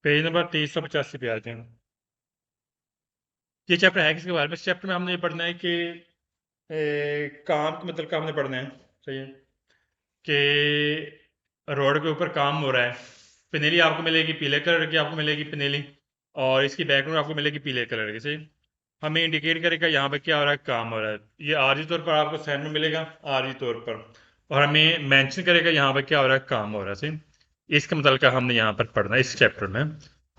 Page number 385 पे आते हैं। ये चैप्टर है किसके बारे में? इस चैप्टर में हमने ये पढ़ना है कि काम का मतलब का हमने पढ़ना है। सही है कि रोड के ऊपर काम हो रहा है। पनेली आपको मिलेगी पीले कलर की, आपको मिलेगी पनेली, और इसकी बैकग्राउंड आपको मिलेगी पीले कलर की। सही। हमें इंडिकेट करेगा यहाँ पे क्या हो रहा है, काम हो रहा है। ये आर्जी तौर पर आपको साइड में मिलेगा, आर्जी तौर पर। और हमें मेंशन करेगा यहाँ पे क्या हो रहा है, काम हो रहा है। सही। इसका मतलब का हमने यहाँ पर पढ़ना है इस चैप्टर में।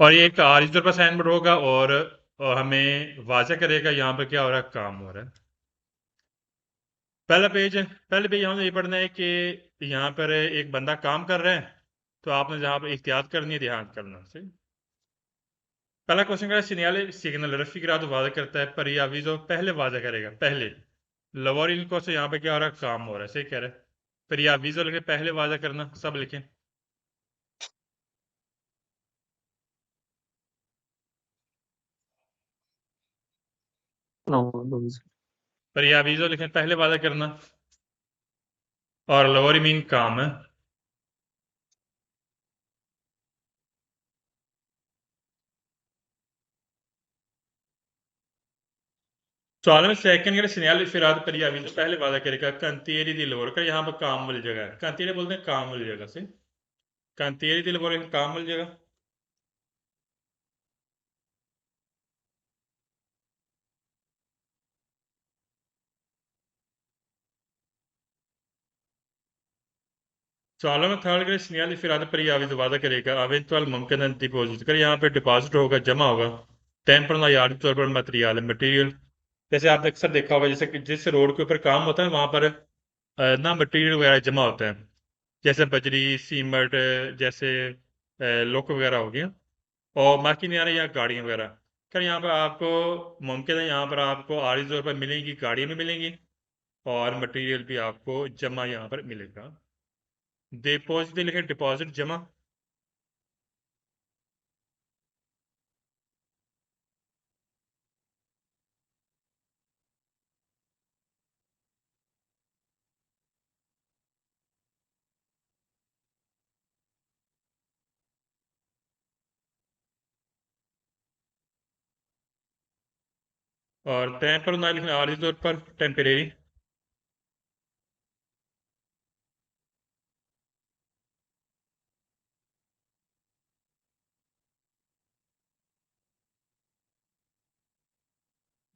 और ये एक आर्जी तौर पर साइन बोर्ड होगा, और हमें वाज़ह करेगा यहाँ पे क्या हो रहा है, काम हो रहा है। पहला पेज है। पहले पेज हमने ये पढ़ना है कि यहाँ पर एक बंदा काम कर रहा है, तो आपने जहाँ पर एहतियात करनी है, ध्यान करना। सही। पहला क्वेश्चन का सिग्नल सिग्नल रफी की रात वादा करता है, पर यह अवीजो पहले वादा करेगा, पहले। लवर इनको से यहाँ पे क्या हो रहा है, काम हो रहा है। सही कह रहे हैं। पर यह अवीजो लिखे, पहले वादा करना, सब लिखें। No, पर यह अवीजो लिखें, पहले वादा करना। और लवर मीन काम है। सवाल में सेकंड का सिग्नल फिराद पर यह अवीजो पहले वादा करेगा, कंतेरी दी लवर का यहाँ पर काम मिल जाएगा। कंतेरी बोलते हैं काम मिल जाएगा। सही। कंतेरी दी लवर काम मिल जाएगा। सवालों में थर्ड ग्रेड सिग्नल फिराद पर यह अवीजो वादा करेगा, अवेंचुअल मुमकिन डिपॉजिट कर, यहाँ पे डिपॉजिट होगा, जमा होगा। टेम्पर ना यार्ड तौर पर मटेरियल मटेरियल। जैसे आपने अक्सर देखा होगा, जैसे कि जिस रोड के ऊपर काम होता है वहां पर ना मटेरियल वगैरह जमा होता है। जैसे बजरी, सीमेंट, जैसे लोक वगैरह हो गया। और बाकी नहीं आ रही यहाँ गाड़ियाँ वगैरह। खैर यहाँ पर आपको मुमकिन है, यहाँ पर आपको आर्जी तौर पर मिलेंगी, गाड़ियाँ भी मिलेंगी, और मटेरियल भी आपको जमा यहाँ पर मिलेगा। डिपॉजिट लिखे, डिपॉजिट जमा। और टेम्पर ना लिखना, आर्जी तौर पर टेम्परेरी।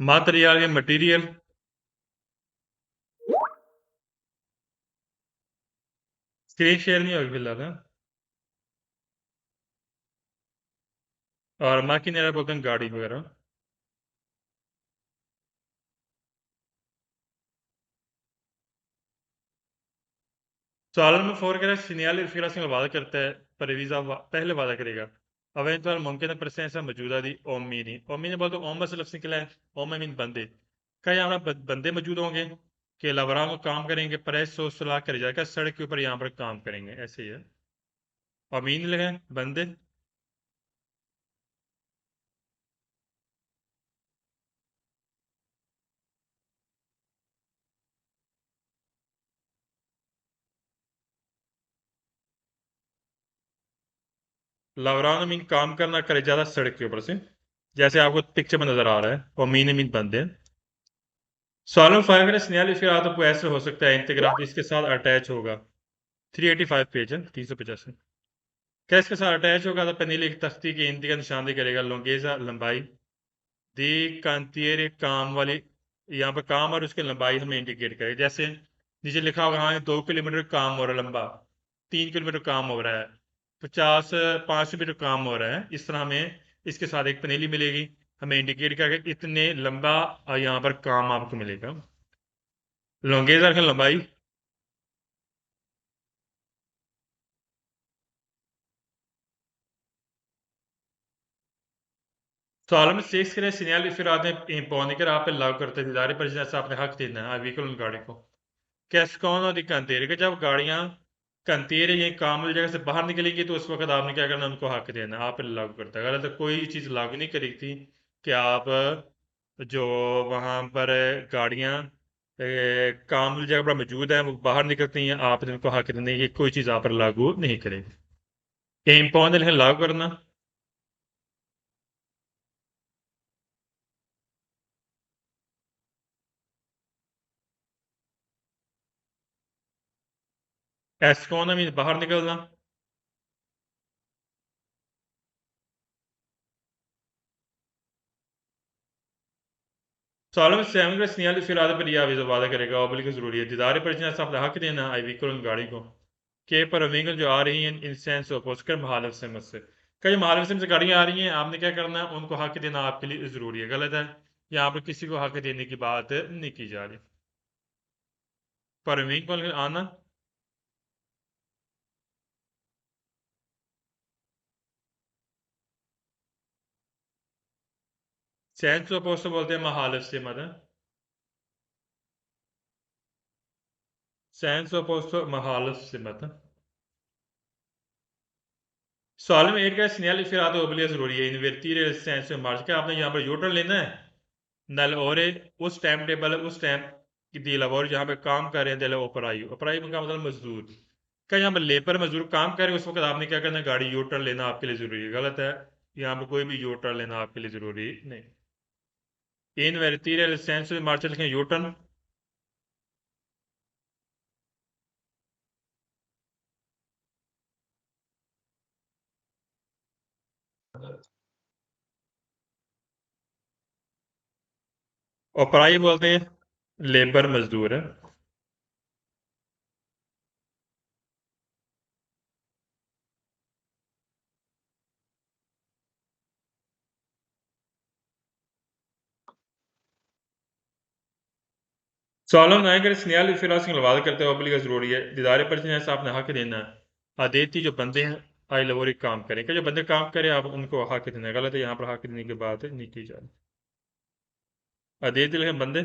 मटेरियल या मटीरियल। स्क्रीन शेयर नहीं होगी फिलहाल, हाँ? और बाकी नहीं बोलते हैं गाड़ी वगैरह। सवाल नंबर 4 कह रहा है, सीनियर फिर से वादा करता है, पर वीजा पहले वादा करेगा। अवेंचुअल मुमकिन है presenza मौजूदा दी ओमिनी। ओमिनी बोलते ओम से लफ्ज़ निकला है। ओम मीन बंदे। क्या यहाँ पर बंदे मौजूद होंगे कि लवरा में काम करेंगे, प्रेस सो सलाह कर जाएगा, सड़क के ऊपर यहाँ पर काम करेंगे, ऐसे ही है। अमीन लगे बंदे। लवरान मीन काम करना, करे ज्यादा सड़क के ऊपर से, जैसे आपको पिक्चर में नजर आ रहा है। अमीन मीन बंदे। सॉल्व फाइव का स्नेल फिर आपको ऐसे हो सकता है, इंटीग्राफ इसके साथ अटैच होगा। 385 पेज है, 385। क्या इसके साथ अटैच होगा, तो पनीले की तख्ती की इंती का निशानदेही करेगा, लोंगेजा लंबाई, दी कांतियर काम वाली, यहाँ पर काम और उसकी लंबाई हमें इंडिकेट करेगा। जैसे नीचे लिखा होगा, हाँ 2 किलोमीटर काम हो रहा है लंबा, 3 किलोमीटर काम हो रहा है, 500 मीटर काम हो रहा है। इस तरह हमें इसके साथ एक पनेली मिलेगी, हमें इंडिकेट करेगा इतने लंबा यहाँ पर काम आपको मिलेगा। लोंगेजा की लंबाई। तो आलम शेख के सिग्नल फिर आते पौने कर आप पे लागू करते थे, इदारे पर जैसे आपने हक देना है व्हीकल उन गाड़ी को। कैसे कौन होती कंतेरे के, जब गाड़ियां कंतेरे ये कामल जगह से बाहर निकलेगी, तो उस वक्त आपने क्या करना, उनको हक देना, आप पे लागू करता है। अगर तो कोई चीज़ लागू नहीं करी थी कि आप जो वहाँ पर गाड़ियां कामल जगह पर मौजूद हैं, वो बाहर निकलती हैं, आपने उनको हक देना, ये कोई चीज़ आप पर लागू नहीं करेगी। एम पौने लागू करना। एस्कोना मीन बाहर निकलना। Sağlam sistemi segnali sferato per gli visuale che rega obbligo ज़रूरी है दिदारे पर जिन्हें साफ हक देना आई व्हीकल उन गाड़ी को के पर व्हीकल जो आ रही हैं इन सेंस अपोज कर महालव से कई महालव से गाड़ियाँ आ रही हैं आपने क्या करना है उनको हक देना आपके लिए ज़रूरी है गलत है यहाँ पर किसी को हक देने की बात नहीं की जा रही पर व्हीकल आना सेंस अपोज बोलते हैं महालव से मतलब सेंस अपोज महालव से मतलब सवाल में एड का segnale sferato obbligatorio ज़रूरी है invertire il senso in marcia क्या आपने यहाँ पर यूटर्न लेना है नल और उस टाइम टेबल उस टाइम की लवोर जहाँ पे काम कर रहे हैं दिल ओपराई ओपराई का मतलब मजदूर क्या यहाँ पर लेबर मजदूर काम कर रहे हैं उस वक्त आपने क्या करना है गाड़ी यू टर्न लेना आपके लिए जरूरी है गलत है यहाँ पर कोई भी यू टर्न लेना आपके लिए जरूरी नहीं इन वेरिटीरियल सेंस में मार्शल लिखें यू टर्न ओपराई बोलते हैं लेबर मजदूर है सॉलम नायकर स्नेहल फिरासिंग लवाद करते हुए ओबलिगा जरूरी है दिदारे पर जैसे आपने हक देना है आदेती जो बंदे हैं आई लवोरी काम करें क्या जो बंदे काम करें आप उनको हक देना है गलत है यहाँ पर हक देने की बात नहीं की जा रही आदेती लिखें बंदे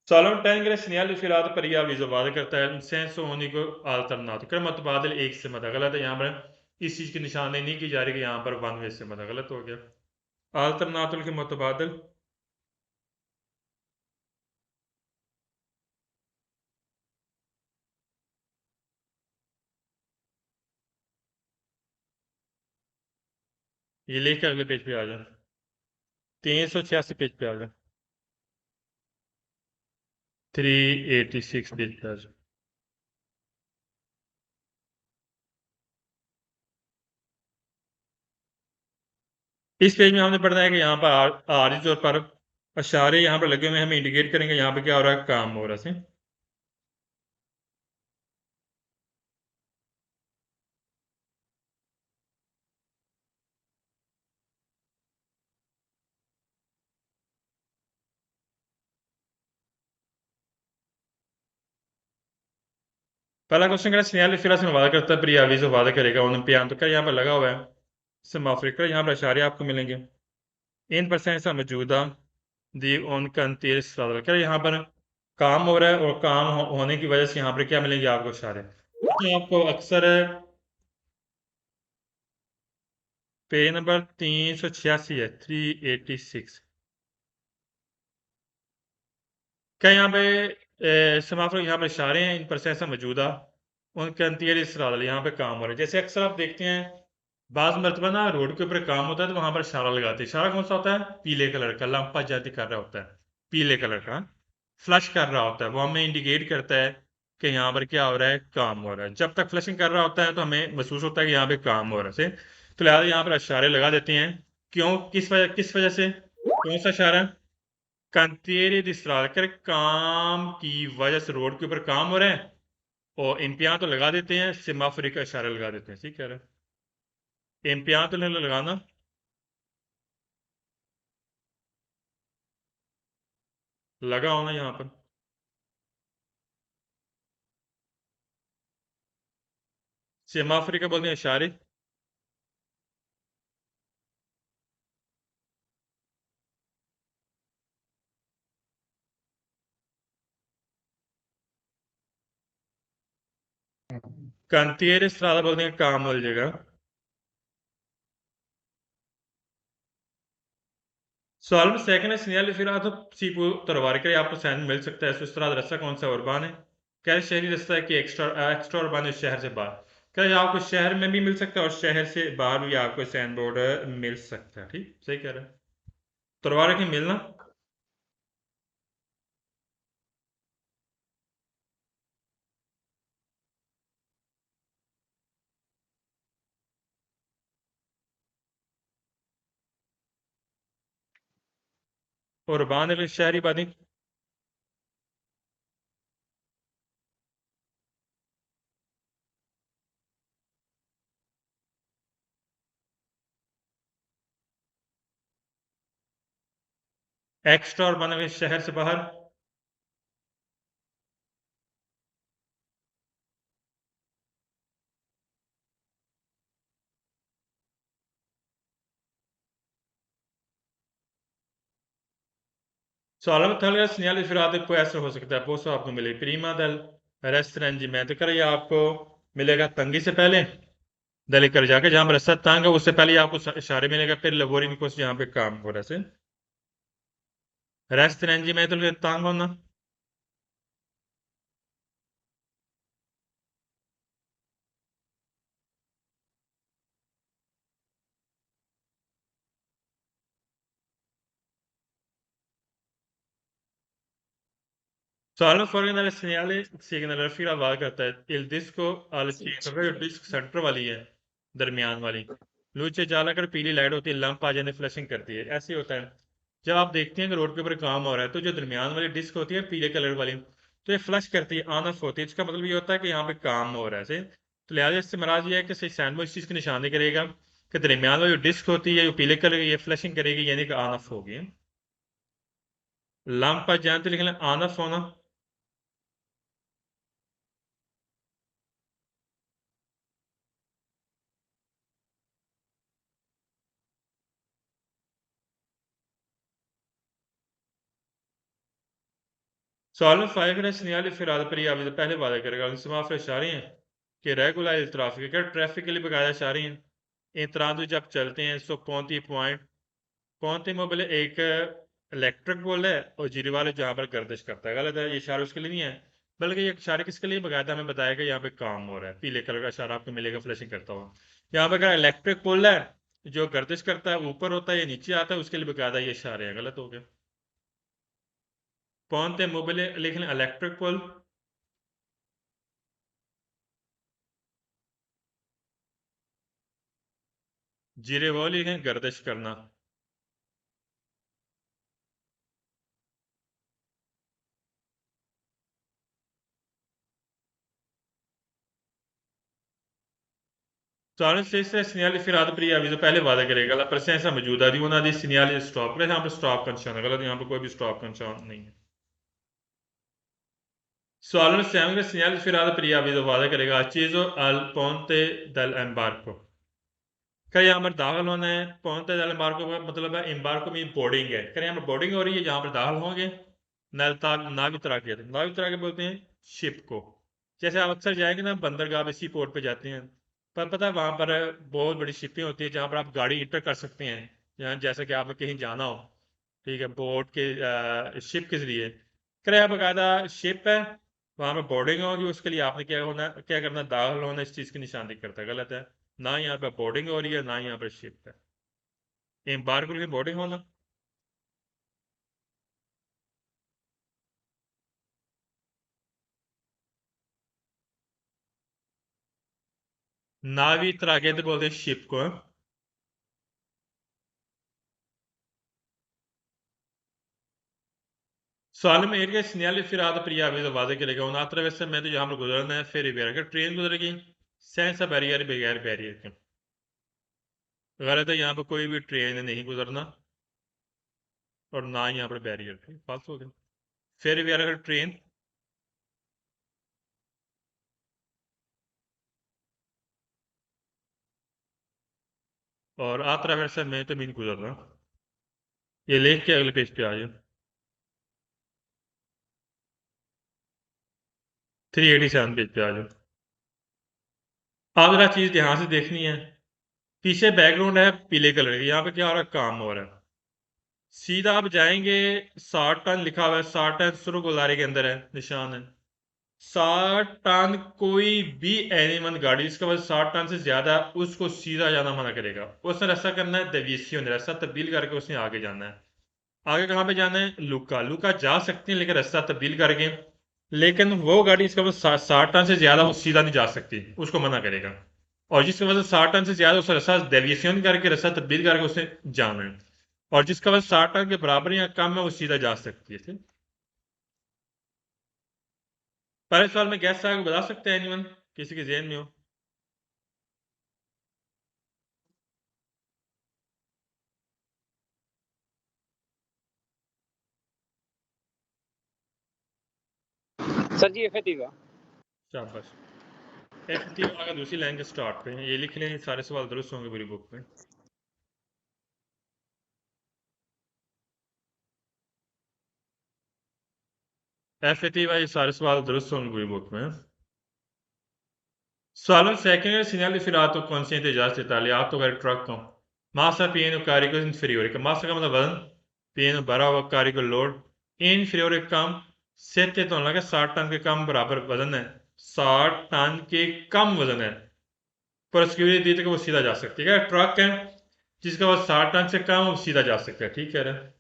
Sağlam tengere sinyal इफिरात पर यह भी वादा करता है सेंस होने को अल्टरनाट कर मतबादल एक से मत गलत है यहाँ पर इस चीज़ की निशानी नहीं की जा रही कि यहाँ पर वन वे से मत गलत हो गया अल्टरनाटुल के मतबादल ये लेकर अगले पेज पे आ जाए 386 पेज पे आ जाए 386 पेज पे आ जाए इस पेज में हमने पढ़ना है कि यहाँ पर आरिज तौर पर अशारे यहाँ पर लगे हुए हमें इंडिकेट करेंगे यहाँ पे क्या हो रहा है काम हो रहा है पहला क्वेश्चन करें सिग्नल फिर से वादा करता है प्रिया अभी से वादा करेगा उन पे तो क्या यहाँ पर लगा हुआ है सम अफ्रीका यहाँ पर अशारे आपको मिलेंगे इन परसेंट से मौजूदा दी उनका अंतिम क्या यहाँ पर काम हो रहा है और काम होने की वजह से यहाँ पर क्या मिलेंगे आपको इशारे तो आपको अक्सर पेज नंबर 386 है 386 क्या यहाँ पे समाफर यहाँ पे इशारे हैं इन परसेंट से मौजूदा उनके अंतिम इसरार यहाँ पे काम हो रहा है जैसे अक्सर आप देखते हैं बाज मरतबा ना रोड के ऊपर काम होता है तो वहां पर इशारा लगाते हैं इशारा कौन सा होता है पीले कलर का लंपा जाती कर रहा होता है पीले कलर का फ्लश कर रहा होता है वो हमें इंडिकेट करता है कि यहाँ पर क्या हो रहा है काम हो रहा है जब तक फ्लशिंग कर रहा होता है तो हमें महसूस होता है कि यहाँ पे काम हो रहा है तो लिहाजा यहाँ पर इशारे लगा देते हैं क्यों किस वजह से कौन सा इशारा कंतेरे दिसराल कर काम की वजह से रोड के ऊपर काम हो रहा है और इम्तिहान तो लगा देते हैं सिमाफरी का इशारा लगा देते हैं ठीक कह रहे हैं इम्तिहान तो नहीं लगाना लगा होना यहाँ पर सिमाफरी का बोलते हैं इशारे कंतेरे दिसराल बोलते हैं काम मिल जाएगा सवाल में सेकंड है सिग्नल फिर तो सीपू तरवार के लिए आपको सैन मिल सकता है इस तरह रास्ता कौन सा उर्बान है क्या शहरी रास्ता है कि एक्स्ट्रा उर्बान है शहर से बाहर क्या ये आपको शहर में भी मिल सकता है और शहर से बाहर भी आपको सैन बोर्ड मिल सकता है ठीक सही कह रहे हैं तरवार के मिलना उर्बान शहरी बादी। एक्स्ट्रा उर्बान शहर से बाहर। Sağlam segnale फिराते को ऐसा हो सकता है पोसो आपको मिले प्रीमा दल रेस्टोरेंट कर ये आपको मिलेगा तंगी से पहले दल कर जाके जहां पर रस्सा तंग है उससे पहले ही आपको इशारे मिलेगा फिर लबोरी निकोस जहां पे काम हो रहा है रेस्टोरेंट तंग होना। Sağlık farkındalığı signal फिर आवाज करता है il disco al centro जो डिस्क सेंटर वाली है दरमियान वाली लूचे जाला कर पीली लाइट होती है लंप आ जाने फ्लैशिंग करती है ऐसे ही होता है जब आप देखते हैं कि रोड के ऊपर काम हो रहा है तो जो दरमियान वाली डिस्क होती है पीले कलर वाली तो ये फ्लश करती है ऑन ऑफ होती है इसका मतलब ये होता है कि यहाँ पे काम हो रहा है ऐसे तो लिहाजा इससे मराज ये है कि सैंडविच चीज़ की निशानी करेगा कि दरमियान वाली जो डिस्क होती है जो पीले कलर की ये फ्लैशिंग करेगी यानी कि ऑन ऑफ होगी लंप आ जाए तो लिख लें ऑन ऑफ होना। Sağlık faygına sinyali फिराद पर आवेदन पहले वादा करेगा उनसे माफ इशारे हैं कि रेगुलर ट्रैफिक क्या ट्रैफिक के लिए बकायदा इशारे हैं इन तरह जब चलते हैं सो पौंती मोबाइल एक इलेक्ट्रिक बोल है और जीरो वाले जहाँ पर गर्दिश करता है गलत है ये इशारा उसके लिए नहीं है बल्कि ये इशारे किसके लिए बकायदा हमें बताया कि यहाँ पे काम हो रहा है पीले कलर का इशारा आपको मिलेगा फ्लैशिंग करता हुआ यहाँ पर अगर इलेक्ट्रिक पोल है जो गर्दिश करता है ऊपर होता है या नीचे आता है उसके लिए बकायदा ये इशारे हैं गलत हो गया पौंते मोबाइल लिख लें इलेक्ट्रिक पोल जीरे वो लिखें गर्दिश करना। Sağlık segnali फिर पर अभी तो पहले वादा करेगा la presenza मौजूदा di una dei segnali di stop यहाँ पे स्टॉप का निशान है गलत यहाँ पे कोई भी स्टॉप का निशान नहीं है। Solo sempre segnale sfiorato per अभी तो वादा करेगा acceso al ponte dell'imbarco क्या यहाँ पर दाखिल होना है ponte dell'imbarco का मतलब है embarco में बोर्डिंग है क्या यहाँ पर बोर्डिंग हो रही है यहाँ पर दाखिल होंगे नाविक बोलते हैं शिप को जैसे आप अक्सर जाएंगे ना बंदरगाह पे सी पोर्ट पे जाते हैं पर पता है वहां पर बहुत बड़ी शिपें होती है जहां पर आप गाड़ी इंटर कर सकते हैं जहाँ जैसे कि आपने कहीं जाना हो ठीक है बोट के शिप के जरिए क्या बकायदा शिप है वहां पर बोर्डिंग होगी उसके लिए आपने क्या करना दाखिल होना इस चीज की निशानी करता है गलत है ना यहाँ पर बोर्डिंग हो रही है ना यहाँ पर शिप है एम्बार्को की बोर्डिंग होना। नावी तरागे बोलते हैं शिप को हाँ? साल में area segnale firmato per gli avvisi वादे करेगा un attraversamento जहां पर गुजरना है फेरी बैर अगर ट्रेन गुजरेगी सेंसा बैरियर बगैर बैरियर के गलत है यहाँ पर कोई भी ट्रेन नहीं गुजरना और ना ही यहाँ पर बैरियर थे फालतू हो गया फेरी बैर अगर ट्रेन और attraversamento मीन गुजरना ये लिख के अगले पेज पे आ जाए 387 पेज पे आ जाओ। अब जरा चीज ध्यान से देखनी है पीछे बैकग्राउंड है पीले कलर की यहाँ पे क्या हो रहा है काम हो रहा है सीधा आप जाएंगे 60 टन लिखा हुआ है 60 टन सुरु गुजारे के अंदर है निशान है 60 टन कोई भी एनिमल गाड़ी जिसका वजन 60 टन से ज्यादा उसको सीधा जाना मना करेगा उसने रास्ता करना है देविएशन रास्ता तब्दील करके उसने आगे जाना है आगे कहाँ पे जाना है लुका लुका जा सकते हैं लेकिन रास्ता तब्दील करके लेकिन वो गाड़ी इसका वजन 60 टन से ज्यादा वो सीधा नहीं जा सकती उसको मना करेगा और जिसका वजन 60 टन से ज्यादा उसका रास्ता देविएशन करके रास्ता तब्दील करके उसने जाना है और जिसका वजन 60 टन के बराबर या कम है वो सीधा जा सकती है, ठीक। पहले सवाल में गैस को बता सकते हैं एनीवन, किसी के जेहन में हो? सर जी एफेक्टिव। शाबाश। एफएटीवा का दूसरी लाइन के स्टार्ट पे ये लिख लें, सारे सवाल दुरुस्त होंगे पूरी बुक में। एफएटीवा ये सारे सवाल दुरुस्त होंगे पूरी बुक में। Solo secondo il segnale filato consente già di tagliato per il trucco. Massa pieno carico inferiore. Che massa का मतलब वजन पिन भरा हुआ carico लोड inferiore कम 7 टन लगा 60 टन के कम बराबर वजन है, 60 टन के कम वजन है पर सिक्योरिटी दी तो वो सीधा जा सकती है। ट्रक है जिसका वजन 60 टन से कम वो सीधा जा सकता है, ठीक कह रहे हैं।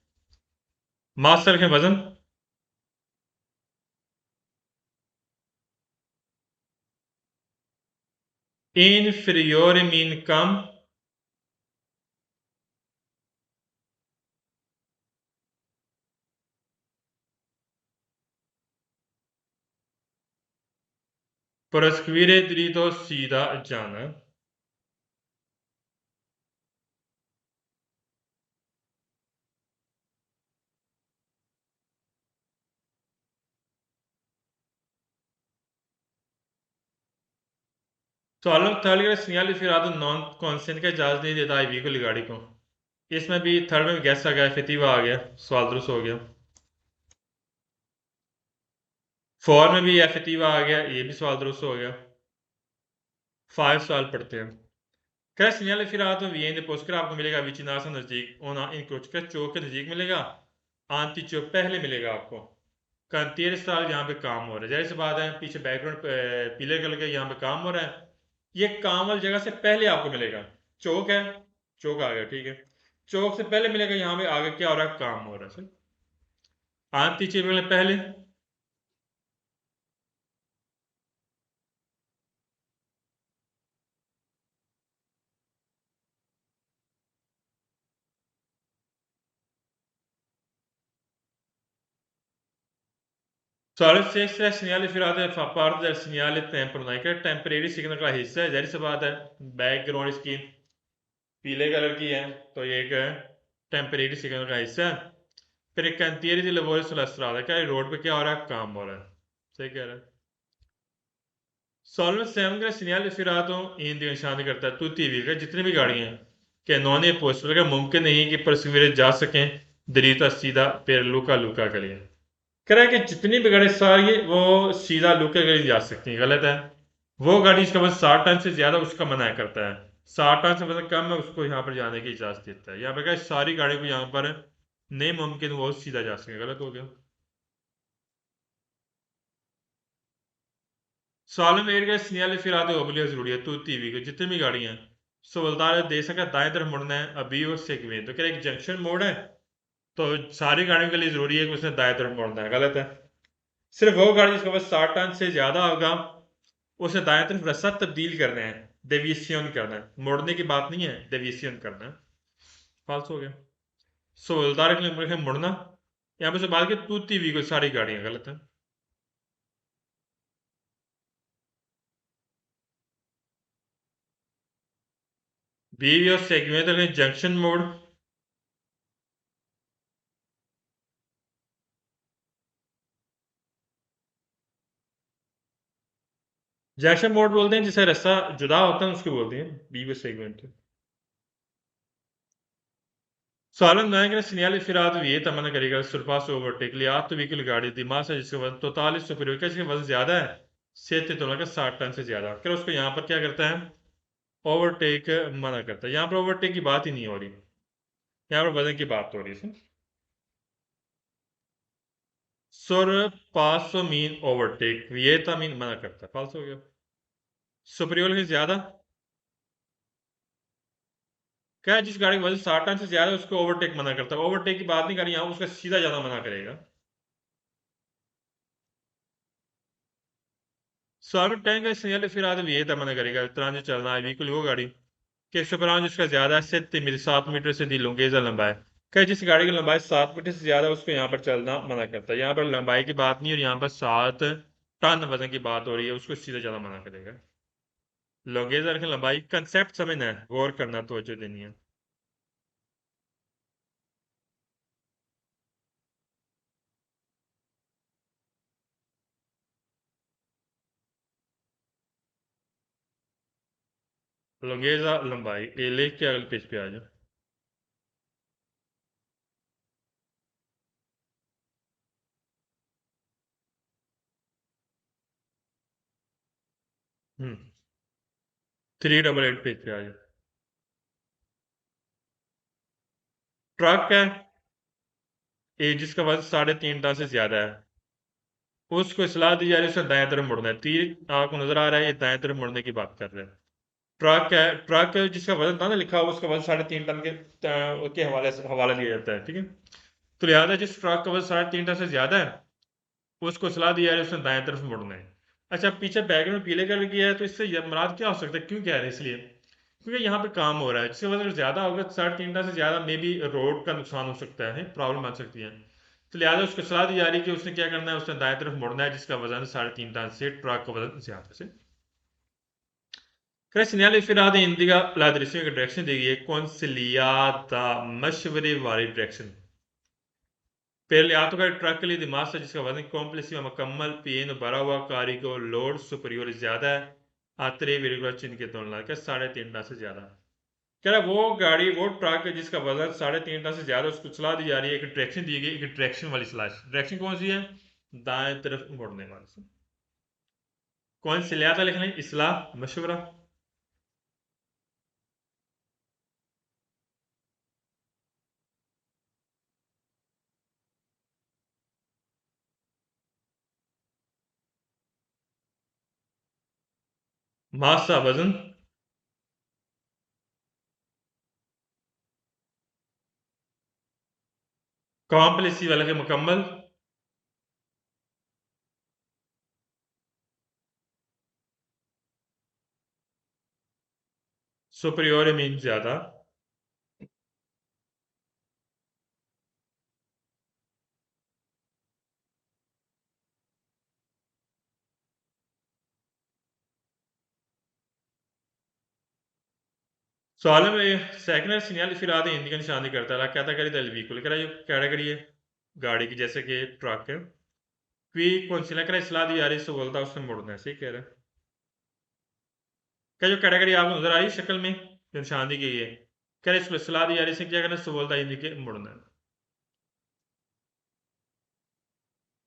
मास रखें वजन inferiore मीन कम, proseguire dritto सीधा जाना। सॉल्व थर्ड का सिग्नल फिर नॉन कॉन्स्टेंट का इजाजत नहीं देता आई व्हीकल गाड़ी को। इसमें भी थर्ड में गैस आ गया, फितीवा आ गया, सवाल दुरुस्त हो गया। फोर में भी एफितीवा आ गया, ये भी सवाल दुरुस्त हो गया। 5 सवाल पढ़ते हैं। क्या सिग्नल फिर तो वीएन पोस्टर आपको मिलेगा विचिनासा नजदीक ओना इंक्रोच का चौक के नजदीक मिलेगा, आंती चौक पहले मिलेगा आपको। कंतीर साल यहाँ पे काम हो रहा है, जैसे बात है पीछे बैकग्राउंड पीले कलर के यहाँ पे काम हो रहा है, ये काम वाली जगह से पहले आपको मिलेगा। चौक है, चौक आ गया, ठीक है। चौक से पहले मिलेगा, यहाँ पे आगे क्या हो रहा है, काम हो रहा है सर। आंती चीज मिलने पहले Solid 6 è segnale filato fa parte del segnale tempo, non è che temporary signal का हिस्सा है, जाहिर सी बात है बैकग्राउंड इसकी पीले कलर की है तो ये एक टेम्परेरी सिग्नल का हिस्सा है। फिर एक cantiere di lavori sulla strada, क्या रोड पे क्या हो रहा है, काम हो रहा है, सही कह रहा है। सॉल्व 7 का segnale filato इन दी निशान करता है tutti i veicoli, जितनी भी गाड़ियां हैं कि non è possibile, कि मुमकिन नहीं कि परसवीरे जा सकें दरीता सीधा per लुका लुका के लिए। कह रहा है कि जितनी भी गाड़ी सारी वो सीधा लुके के लिए जा सकती है, गलत है। वो गाड़ी इसका बस 60 टन से ज्यादा उसका मना करता है, 60 टन से मतलब कम है उसको यहाँ पर जाने की इजाजत देता है। यहाँ पे क्या सारी गाड़ी को यहाँ पर नहीं मुमकिन वो सीधा जा सके, गलत हो गया। साल में एयर का सिग्नल फिर आते ओबलियो जरूरी है तू टीवी को जितनी भी गाड़ियां हैं सवलदार दे सका दाएं तरफ मुड़ना है अभी और सेगमेंट, तो क्या एक जंक्शन मोड है तो सारी गाड़ियों के लिए जरूरी है कि उसने दाएं तरफ मुड़ना है, गलत है। सिर्फ वो गाड़ी जिसका बस 60 टन से ज्यादा होगा उसे दाएं तरफ रास्ता तब्दील करना है, डेविएशन करना है, मोड़ने की बात नहीं है, डेविएशन करना है। फाल्स हो गया। सोलदार के लिए मुड़ना, यहाँ पे से बात की टूटी हुई कोई सारी गाड़ियां, गलत है। बी और segment junction mode, junction mode बोलते हैं जिसे रास्ता जुदा होता है उसको बोलते हैं बी व segment. Salen vengono segnali firati vieta मैंने करेगा सरपास ओवरटेक लिया तो व्हीकल गाड़ी दिमाग से जिसका वजन 43 सुपीरियर का, जिसका वजन ज्यादा है 7 तो लगा 60 टन से ज्यादा, फिर उसको यहाँ पर क्या करता है ओवरटेक मना करता है। यहाँ पर ओवरटेक की बात ही नहीं हो रही, यहाँ पर वजन की बात हो रही है। सुर पासो मीन ओवरटेक, वियता मीन मना करता है, फाल्स हो गया। सुपीरियर से ज्यादा क्या है, जिस गाड़ी का वजन 60 टन से ज्यादा है उसको ओवरटेक मना करता है, ओवरटेक की बात नहीं करी, यहाँ उसका सीधा ज्यादा मना करेगा। सारा टैंक का segnale filato vieta मैंने करेगा ट्रांजिट चलना है व्हीकल वो गाड़ी che superano जिसका ज्यादा है 7 मीटर 7 मीटर से दी lunghezza लंबा है, क्या जिस गाड़ी की लंबाई 7 मीटर से ज्यादा है, उसको यहाँ पर चलना मना करता है। यहाँ पर लंबाई की बात नहीं, और यहाँ पर 7 टन वजन की बात हो रही है, उसको सीधे ज्यादा मना करेगा। लोंगेजर की लंबाई कंसेप्ट समझना है, गौर करना, तवज्जो देनी है। लोंगेजा लंबाई, ये लिख के अगले पेज पे आ जाओ। हम्म 388 पेज पे आ जाओ। ट्रक है, ये जिसका वजन 3.5 टन से ज्यादा है, उसको सलाह दी जा रही है उसे दाएं तरफ मुड़ना है। तीर आपको नजर आ रहा है, ये दाएं तरफ मुड़ने की बात कर रहे हैं। ट्रक है, ट्रक जिसका वजन था ना लिखा हुआ, उसका वजन 3.5 टन के हवाले से हवाला दिया जाता है, ठीक है। तो लिहाजा जिस ट्रक का वजन 3.5 टन से ज्यादा है, उसको सलाह दी जा रही है उसने दाएं तरफ मुड़ना है। अच्छा, पीछे बैकग्राउंड पीले कलर की है, तो इससे मुराद क्या हो सकता है, क्यों कह रहे हैं, इसलिए क्योंकि यहाँ पे काम हो रहा है, जिसकी वजह से ज्यादा होगा, 3.5 टन से ज्यादा मे बी रोड का नुकसान हो सकता है, प्रॉब्लम आ सकती है। तो लिहाजा उसको सलाह दी जा रही है कि उसने क्या करना है, उसने दाएं तरफ मुड़ना है, जिसका वजन 3.5 टन से ट्रक का वजन ज्यादा से। Segnale ispirate indica la direzione che direction di consigliata मशवरे वाली डायरेक्शन। पहले हाथों का ट्रक के लिए दिमाग से जिसका वजन कॉम्प्लेक्स मुकम्मल पेन भरा हुआ कारी को लोड सुपरियोर ज्यादा है, आतरे विरुद्ध चिन्ह के तुलना के 3.5 टन से ज्यादा। कह रहा वो गाड़ी, वो ट्रक है जिसका वजन 3.5 टन से ज्यादा, उसको सलाह दी जा रही है, एक डायरेक्शन दी गई, एक डायरेक्शन वाली सलाह। डायरेक्शन कौन सी है? दाएं तरफ मुड़ने वाली। कौन सी लिया था लिखना, इसलाह मशवरा। मासा वजन, कॉम्प्लेक्सी वाला के मुकम्मल, सुपरियोर मीन ज्यादा। सवाल में सेकंड सिग्नल फिर आधे हिंदी का निशानी करता है कैटेगरी del vehicolo, कह रहा है ये कैटेगरी है गाड़ी की, जैसे कि ट्रक है। क्वी कौन सी लग रहा है, सलाह दी जा रही है, बोलता है उसने मुड़ना है, सही कह रहा है। क्या जो कैटेगरी आपको नजर आई शक्ल में जो निशान दी गई है, कह रहे इसमें सलाह दी जा रही है, क्या करना है, बोलता है हिंदी के मुड़ना है।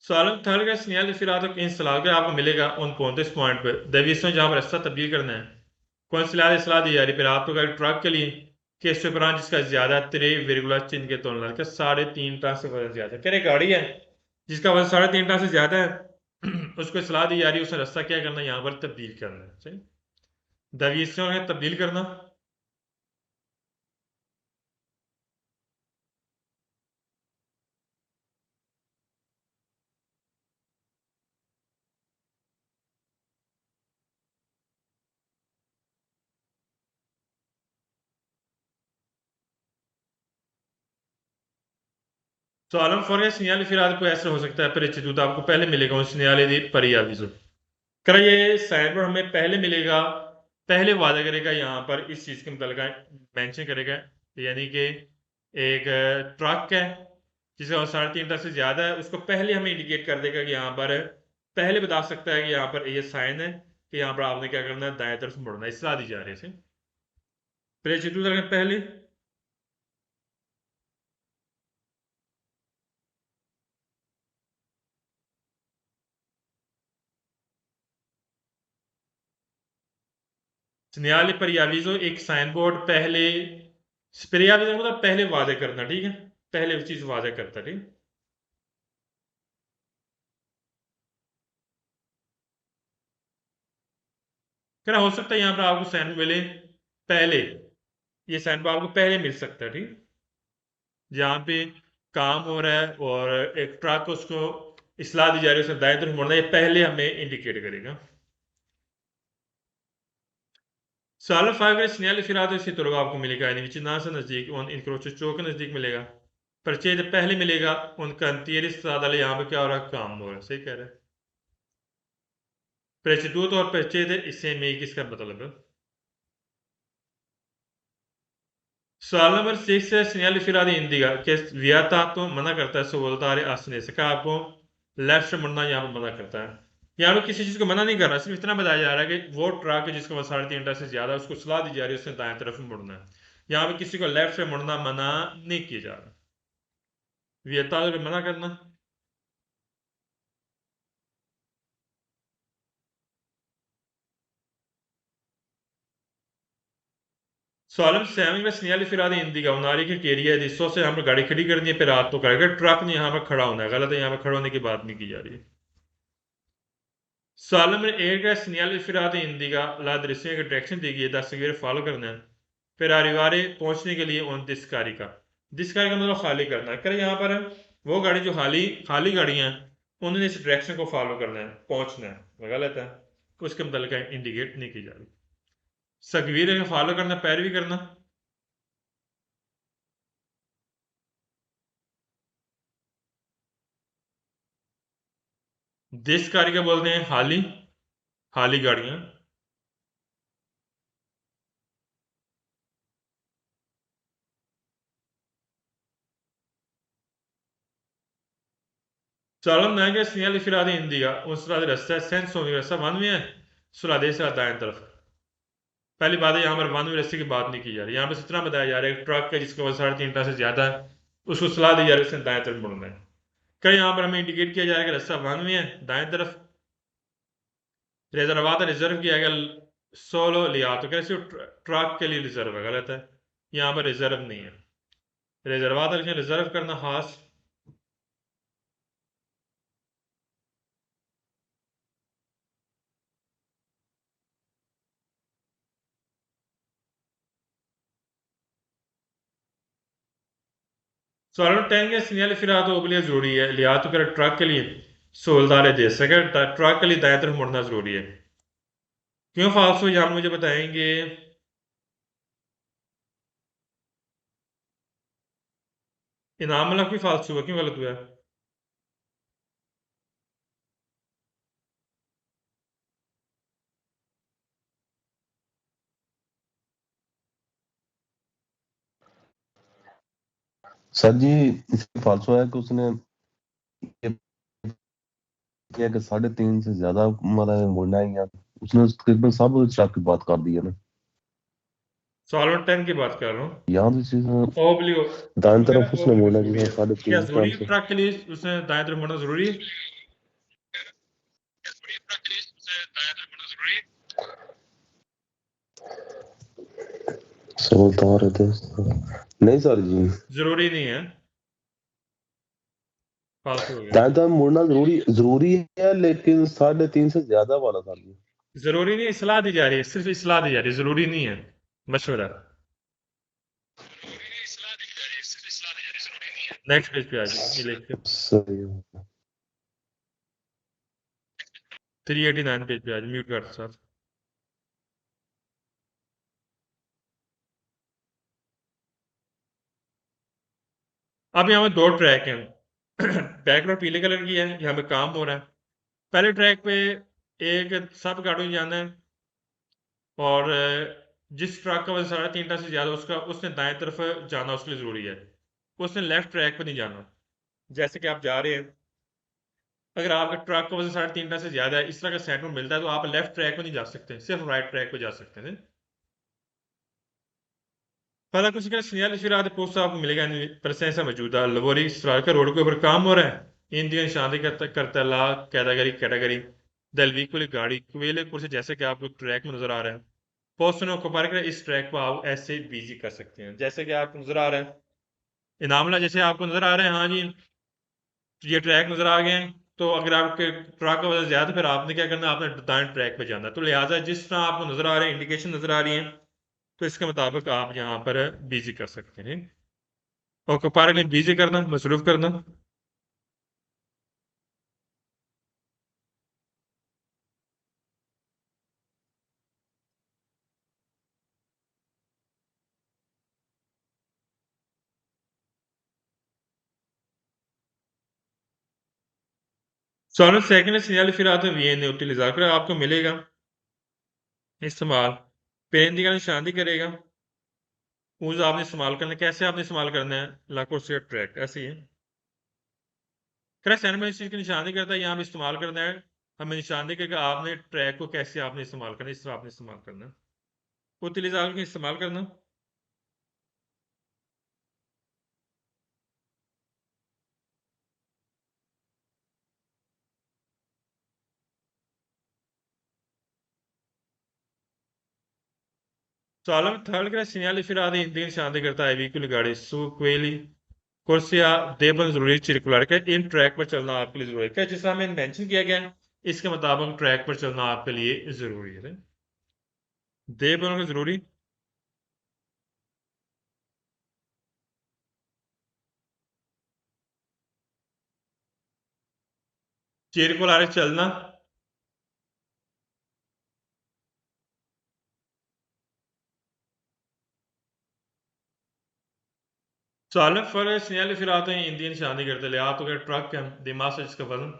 सवाल में थर्ड का सिग्नल फिर आता है, इन सलाह के आपको मिलेगा उन 35 पॉइंट पर देवियों जहां पर रास्ता तब्दील करना है। कौन सी सलाह दी जा रही है फिर आपको गाड़ी ट्रक के लिए, कि सुपरान जिसका ज्यादा 3 चिन्ह के तुलना के 3.5 टन से वजन ज्यादा है। कह रहे गाड़ी है जिसका वजन 3.5 टन से ज्यादा है, उसको सलाह दी जा रही है उसने रास्ता क्या करना है, यहाँ पर तब्दील करना है, सही। देवियों है तब्दील करना। तो आलम फॉर सिग्नल फिर आपको ऐसा हो सकता है परिचित आपको पहले मिलेगा उस सिग्नल दी परियाविजो। कर ये साइन बोर्ड हमें पहले मिलेगा, पहले वादा करेगा यहाँ पर इस चीज के मतलब मेंशन करेगा, यानी कि एक ट्रक है जिसका 3.5 टन से ज्यादा है, उसको पहले हमें इंडिकेट कर देगा कि यहाँ पर, पहले बता सकता है कि यहाँ पर ये साइन है कि यहाँ पर आपने क्या करना है, दाएं तरफ मुड़ना है, इसलिए दी जा रही है पहले। सिग्नल पर याविजो एक साइन बोर्ड पहले, स्पेरियाविजो मतलब पहले वादे करना, ठीक है, पहले चीज वादे करता, ठीक। क्या हो सकता है यहाँ पर आपको साइन मिले पहले, ये साइन पर आपको पहले मिल सकता है, ठीक। जहाँ पे काम हो रहा है और एक ट्रक उसको इस्लाह दी जा रही है, उसे दाएं तरफ मुड़ना है, ये पहले हमें इंडिकेट करेगा। साल फाइव का सिग्नल फिर आते इसी तरह आपको मिलेगा, यानी विचिना से नजदीक, उन इंक्रोचो चो के नजदीक मिलेगा। पर्चे जब पहले मिलेगा उनका अंतियरी सादा यहाँ पे क्या हो रहा है, काम हो रहा है। सही कह रहे हैं। preceduto और precede insieme किसका मतलब है? सवाल नंबर 6 है, segnali filati indica che vietato मना करता है सवोल्तारे आसने से, कहा आपको लेफ्ट से मुड़ना यहाँ पे मना करता है। यहाँ पे किसी चीज को मना नहीं कर रहा, सिर्फ इतना बताया जा रहा है कि वो ट्रक है जिसका वह 3.5 से ज्यादा है, उसको सलाह दी जा रही है उसने दाएं तरफ मुड़ना है। यहाँ पे किसी को लेफ्ट से मुड़ना मना नहीं किया जा रहा। वियतातो मना करना। सॉलम सैमिंग में सिग्नल फिरा दी हिंदी का उनारी के केरिया दिसों से हमने गाड़ी खड़ी कर दी है, फिर रात तो करेगा ट्रक नहीं यहाँ पर खड़ा होना है, गलत है, यहाँ पर खड़ा होने की बात नहीं की जा रही है। सॉलम में एक का सिग्नल फिरा दी हिंदी का ला दृश्य की डायरेक्शन दी गई है, 10 फॉलो करना है, फिर अरिवारे पहुंचने के लिए उन दिसकारी का मतलब खाली करना है। करे यहाँ पर वो गाड़ी जो खाली खाली गाड़ियां हैं उन्होंने इस डायरेक्शन को फॉलो करना है, पहुंचना है, गलत है, उसके मतलब इंडिकेट नहीं की जा रही। सगवीर का फॉलो करना, पैरवी करना। देश कार्य क्या बोलते हैं, हाली हाली गाड़ियां। Sağlam merkez sinyal ifade indica un strada resta senso universa one में है, सुरादेश का दाएं तरफ। पहली बात है यहाँ पर वन वे रस्ते की बात नहीं की जा रही, यहाँ पर इतना बताया जा रहा है कि ट्रक है जिसका वजन 3.5 टन से ज्यादा है, उसको सलाह दी जा रही है उसने दाएं तरफ मुड़ना है। कहीं यहाँ पर हमें इंडिकेट किया जा रहा है कि रास्ता वन में है दाएं तरफ, रिजर्वात रिजर्व किया गया सोलो लिया तो कैसे ट्रक के लिए रिजर्व है, गलत है, यहाँ पर रिजर्व नहीं है। रिजर्वात रिजर्व करना खास। सवाल 10 के सिग्नल फिर तो लिए जरूरी है, लिया तो कर ट्रक के लिए सोलदार दे सके, ट्रक के लिए दाएं तरफ मुड़ना जरूरी है। क्यों फालसू यहाँ मुझे बताएंगे। इनाम मतलब कोई फालतू हुआ, क्यों गलत हुआ है? सर जी इसमें फालसू है कि उसने ये किया कि 3.5 से ज्यादा हमारा मुड़ना है, या उसने तकरीबन सब स्टाफ की बात कर दी है ना। सवाल 10 की बात कर रहा हूँ। यहाँ तो चीज ओब्लियो दाएं वो कह तरफ रहा है उसने ओब्लियो मुड़ना जरूरी चाहिए है। क्या 3.5 जरूरी टन है से। ट्रक के लिए उसने दाएं तरफ मुड़ना जरूरी है? सोलदार है नहीं सर जी, जरूरी नहीं है, फालतू हो गया। दाएं तरफ मुड़ना जरूरी जरूरी है, लेकिन 3.5 से ज्यादा वाला सर जी। जरूरी नहीं, सलाह दी जा रही है, सिर्फ सलाह दी जा रही है, जरूरी नहीं है, मशवरा। नेक्स्ट पेज पे आ जाइए, ये लिख के सही है। 389 पेज पे आ जाइए, म्यूट कर साथ। अब यहाँ पे 2 ट्रैक हैं, बैकग्राउंड पीले कलर की है, यहाँ पे काम हो रहा है। पहले ट्रैक पे एक सब गाड़ियों जाना है और जिस ट्रक का वजन 3.5 टन से ज़्यादा उसका उसने दाएं तरफ जाना उसके लिए ज़रूरी है, उसने लेफ्ट ट्रैक पे नहीं जाना। जैसे कि आप जा रहे हैं, अगर आपका ट्रक का वजन 3.5 टन से ज़्यादा है, इस तरह का सेटमेंट मिलता है, तो आप लेफ्ट ट्रैक पे नहीं जा सकते, सिर्फ राइट ट्रैक पे जा सकते हैं। हालांकि उसी का सिग्नल फिर आधे पोस्ट आपको मिलेगा presenza मौजूदा lavori strada रोड के ऊपर काम हो रहा है, इंडियन शादी करता ला कैटेगरी del veicolo गाड़ी क्वेले कुछ जैसे कि आपको ट्रैक में नजर आ रहा है। पोस्टनो को पार कर इस ट्रैक को आप ऐसे बिजी कर सकते हैं जैसे कि आपको नजर आ रहा है, इनामला जैसे आपको नजर आ रहा है, हाँ जी ये ट्रैक नजर आ गए हैं। तो अगर आपके ट्रक का वजन ज्यादा, फिर आपने क्या करना है, आपने दाएं ट्रैक पे जाना है। तो लिहाजा जिस तरह आपको नजर आ रहा है, इंडिकेशन नजर आ रही है, तो इसके मुताबिक आप यहाँ पर बिजी कर सकते हैं। और कपारे ने बिजी करना, मसरूफ करना। Sonra secondo segnale filato viene utilizzato, फिर आपको मिलेगा इस्तेमाल पेन का निशान करेगा ऊज आपने इस्तेमाल करना है कैसे आपने इस्तेमाल करना है लाखों से ट्रैक ऐसे ही है क्रैश में इस चीज़ की निशानी करता है यहाँ पे इस्तेमाल करना है हमें निशानी करके आपने ट्रैक को कैसे आपने इस्तेमाल करना है इस तरह आपने इस्तेमाल करना है उतलिज़ाल के इस्तेमाल करना Sağlam tarihler sinyali firade indiğin şandı करता है व्हीकल गाड़ी सो क्वेली कोर्सिया देबन जरूरी circular के इन ट्रैक पर चलना आपके लिए जरूरी है जिस तरह में मेंशन किया गया है इसके मुताबिक ट्रैक पर चलना आपके लिए जरूरी है देबन का जरूरी circular चलना Sağlık fuori segnale filato in Indian शादी करते ले आप तो अगर ट्रक है दिमाग से इसका वजन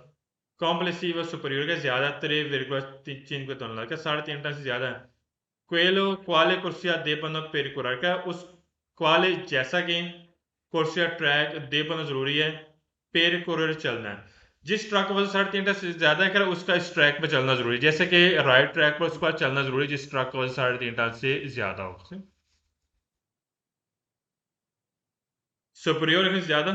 कॉम्प्लेक्सिव सुपरियर का ज्यादा 3,5 टन का 3.5 टन से ज्यादा है Quello quale corsia debbano percorrere उस quale जैसा कि corsia ट्रैक debbano जरूरी है percorrere चलना है जिस ट्रक का वजन 3.5 टन से ज्यादा है उसका इस ट्रैक पर चलना जरूरी है जैसे कि राइट ट्रैक पर उसका चलना जरूरी है जिस ट्रक का वजन 3.5 टन से ज्यादा हो सुपरियर है ज्यादा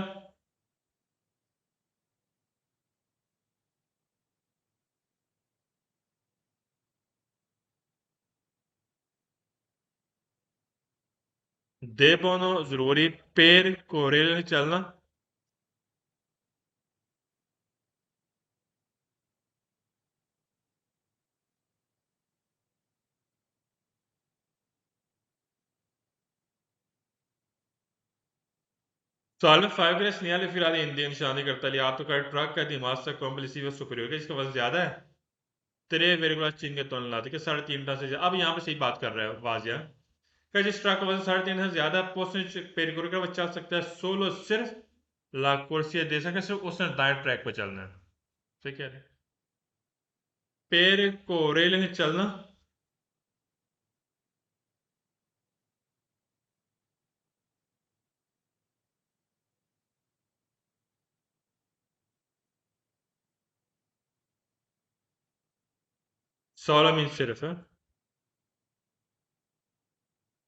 devono जरूरी percorrere चलना Salve Five segnale filare in निशानी करता है आपका का ट्रक का दिमाग से कॉम्प्लेक्सिव सुपरियर है इसका वजन ज्यादा है 3,5 टन लाते कि 3.5 टन से अब यहाँ पे सही बात कर रहा है वाजिया कि जिस ट्रक का वजन 3.5 टन से ज्यादा पोस्ट पेरिकोर का वो चल सकता है सोलो सिर्फ ला कुर्सियां दे सके सिर्फ उसने दाएं ट्रैक पर चलना है ठीक है पेरिकोरेल में चलना सोलह मीन सिर्फ है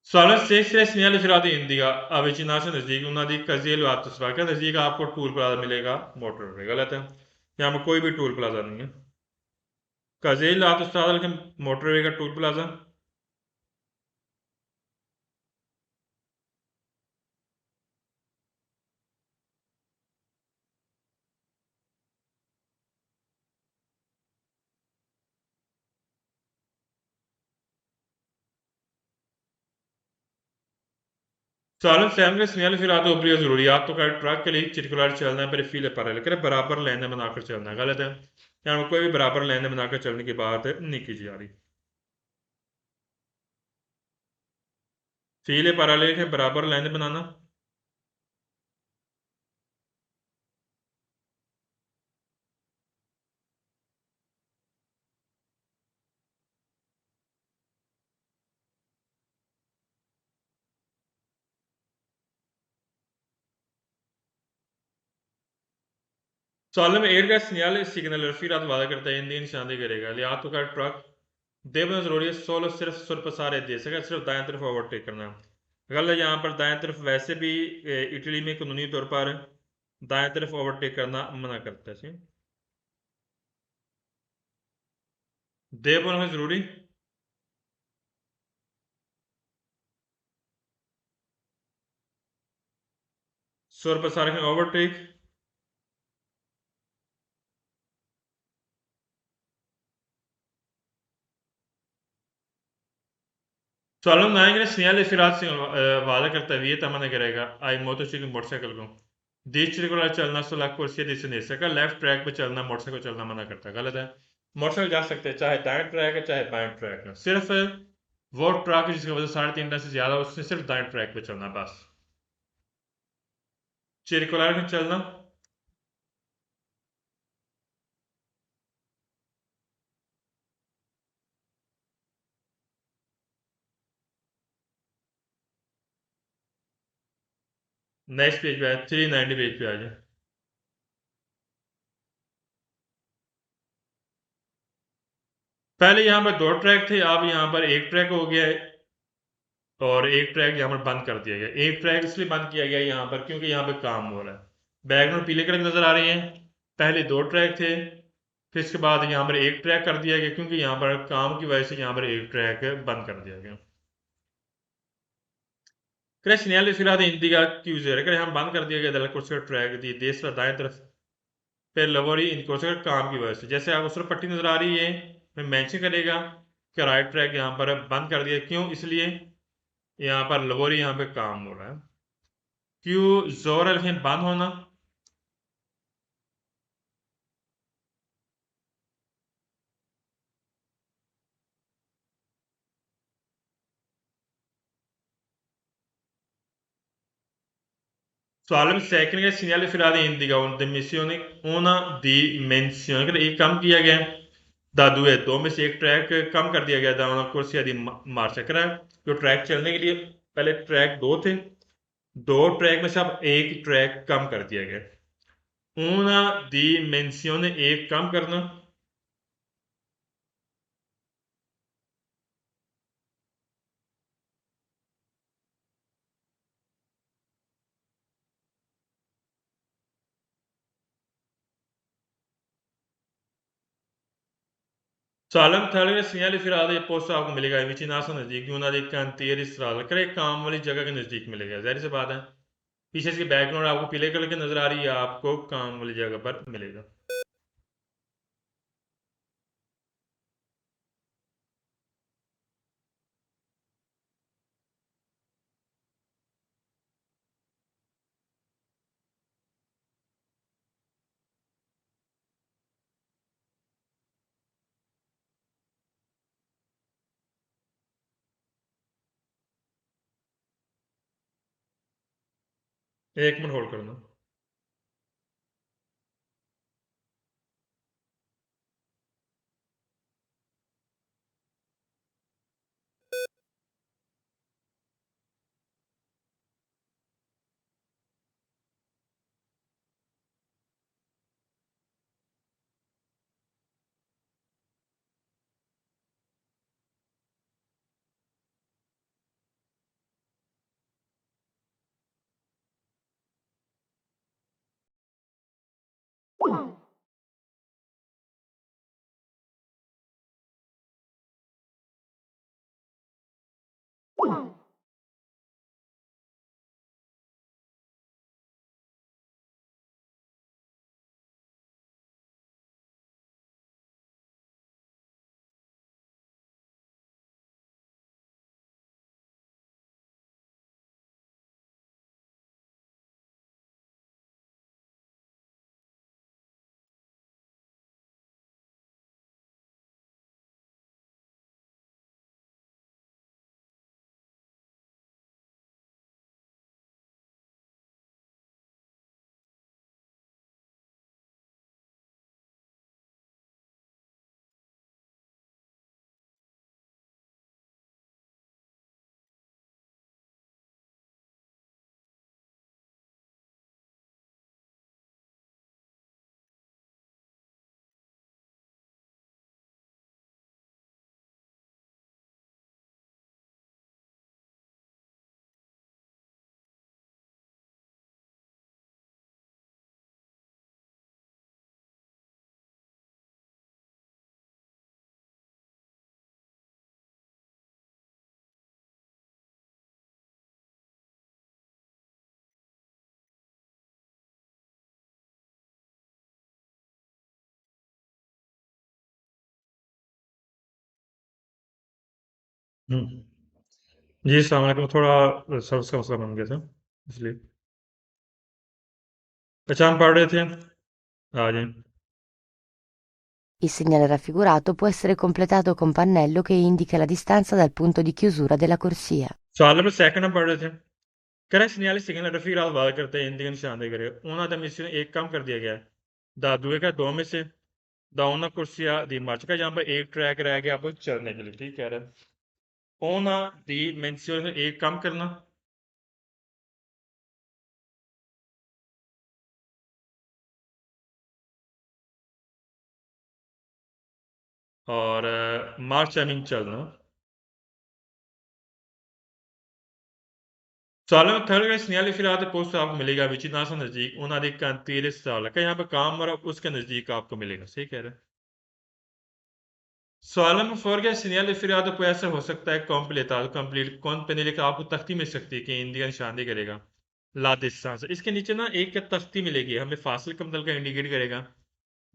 Sonra ses segnale फिराते इंडिया अविचिना से नजदीक उन्होंने कजील बात का नजदीक आपको टूल प्लाजा मिलेगा मोटर पे गलत है यहाँ पर कोई भी टूल प्लाजा नहीं है कजील आतुस्तादल के मोटरवे का toll plaza Sağlık sevgi sinyal फिराते ऊपरी जरूरियात तो का ट्रक के लिए circular चलना है पर फीले पर लेकर बराबर लाइन बनाकर चलना है गलत है यहाँ पर कोई भी बराबर लाइन बनाकर चलने की बात नहीं की जा रही फीले पर लेकर बराबर लाइन बनाना Sağlam एयर signal सिग्नल फिर वादा करता है इंडियन शादी करेगा लिहाज तो का ट्रक देवना जरूरी है सोलो सिर्फ सुर पसारे दे सके सिर्फ दाएं तरफ ओवरटेक करना गलत यहाँ पर दाएं तरफ वैसे भी इटली में कानूनी तौर पर दाएं तरफ ओवरटेक करना मना करता है देवना है जरूरी सुर पसारे में overtake Sağlam naingre segnale firazzi वादा करता है ये तमन्ना करेगा आई मोटरसाइकिल मोटरसाइकिल को देश को चलना सुलह कुर्सी देश नहीं सका लेफ्ट ट्रैक पे चलना मोटरसाइकिल चलना मना करता है गलत है मोटरसाइकिल जा सकते हैं चाहे दाएं ट्रैक है चाहे बाएं ट्रैक है सिर्फ वो ट्रक जिसकी वजह 3.5 टन से ज्यादा उसने सिर्फ दाएं ट्रैक पे चलना बस circolare में चलना नेक्स्ट पेज पे 390 पेज पे आ जाए। पहले यहाँ पर 2 ट्रैक थे, अब यहाँ पर 1 ट्रैक हो गया है और 1 ट्रैक यहाँ पर बंद कर दिया गया। 1 ट्रैक इसलिए बंद किया गया यहाँ पर क्योंकि यहाँ पे काम हो रहा है। बैकग्राउंड पीले कलर की नजर आ रही है। पहले 2 ट्रैक थे, फिर इसके बाद यहाँ पर 1 ट्रैक कर दिया गया क्योंकि यहाँ पर काम की वजह से यहाँ पर 1 ट्रैक बंद कर दिया गया। segnale filate indica chiusure che हम बंद कर दिया गया दल कुर्सी का ट्रैक दी देश पर दाएं तरफ पे लवरी इन कुर्सी का काम की वजह से। जैसे आप उस पर पट्टी नजर आ रही है, मैं मेंशन करेगा कि राइट ट्रैक यहाँ पर बंद कर दिया, क्यों? इसलिए यहाँ पर लवरी यहाँ पे काम हो रहा है। क्यों जोर है बंद होना? Soalem tecniche segnale filate indica una dimensione, una dimensione कि एक कम किया गया दादू है, 2 में से 1 ट्रैक कम कर दिया गया था उन्होंने कुर्सी आदि मार चक्र है। जो ट्रैक चलने के लिए पहले ट्रैक 2 थे, 2 ट्रैक में से अब 1 ट्रैक कम कर दिया गया। una dimensione एक कम करना। सालम थर्ड का सिग्नल फिर आधे पोस्ट आपको मिलेगा विचिनासा नजदीक una di cantieri strada करे काम वाली जगह के नजदीक मिलेगा, जाहिर सी बात है। पीछे इसकी बैकग्राउंड आपको पीले कलर की नजर आ रही है, आपको काम वाली जगह पर मिलेगा। एक मिनट होल्ड करना। जी अस्सलाम वालेकुम, थोड़ा सर्विस का मसला बन गया था इसलिए। अच्छा हम पढ़ रहे थे, आ जाए। Il segnale raffigurato può essere completato con pannello che indica la distanza dal punto di chiusura della corsia. सवाल नंबर सेकंड हम पढ़ रहे थे। करेक्ट सिग्नल सिग्नल रफी रात वादा करते हैं इंदिगन निशानदेही करेगा una dimensione एक कम कर दिया गया है दा दुए का 2 में से दा una कुर्सिया दी मार्च का, यहाँ पर 1 ट्रैक रह गया आपको चलने के लिए, ठीक कह रहा है। una dimensione एक कम करना और मार्च टाइमिंग चलना Sağlam target sinyal फिलहाल पोस्ट आपको मिलेगा विचिनासा नजदीक उनादिक का 30 साल का यहाँ पे काम हो रहा है उसके नजदीक आपको मिलेगा सही कह रहे हैं Sağlam forge sinyal फिलहाल तो ऐसा हो सकता है कंप्लीट कौन पे नहीं लिखा आपको तख्ती मिल सकती है कि इंडिया निशानी करेगा ला डिस्टेंस इसके नीचे ना एक तख्ती मिलेगी हमें फासिल कम दल का इंडिकेट करेगा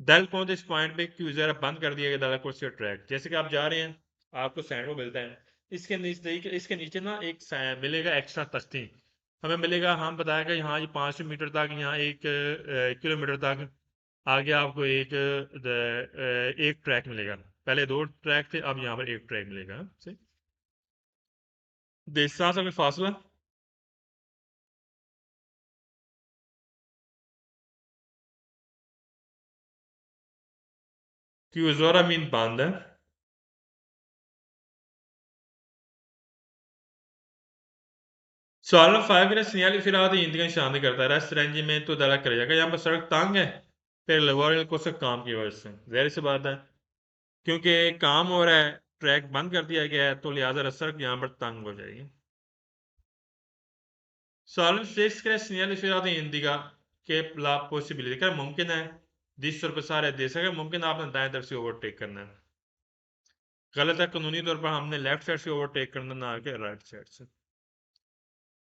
दल पहुंच इस पॉइंट पे क्यों जरा बंद कर दिया गया दल को ट्रैक जैसे कि आप जा रहे हैं आपको सैंडो मिलता है इसके नीचे ना एक मिलेगा एक्स्ट्रा तख्ती हमें मिलेगा हम बताएगा यहाँ ये 500 मीटर तक यहाँ एक किलोमीटर तक आगे आपको एक ट्रैक मिलेगा पहले 2 ट्रैक थे अब यहाँ पर एक ट्रैक मिलेगा सही देश में फासला chiusura min banda Sağlam five segnali फिलहाल इंडियन शामिल करता है रेस्टोरेंट दला कर जाएगा यहाँ पर सड़क तंग है फिर लगवाने को सब काम की वजह से जाहिर सी बात है क्योंकि काम हो रहा है ट्रैक बंद कर दिया गया है तो लिहाजा सड़क यहाँ पर तंग हो जाएगी Sağlam सिक्स के segnali फिलहाल इंडिका के ला पॉसिबिलिटी क्या मुमकिन है 20 रुपये सारे दे सके मुमकिन आपने दाएं तरफ से ओवरटेक करना है गलत है कानूनी तौर पर हमने लेफ्ट साइड से ओवरटेक करना ना आके राइट साइड से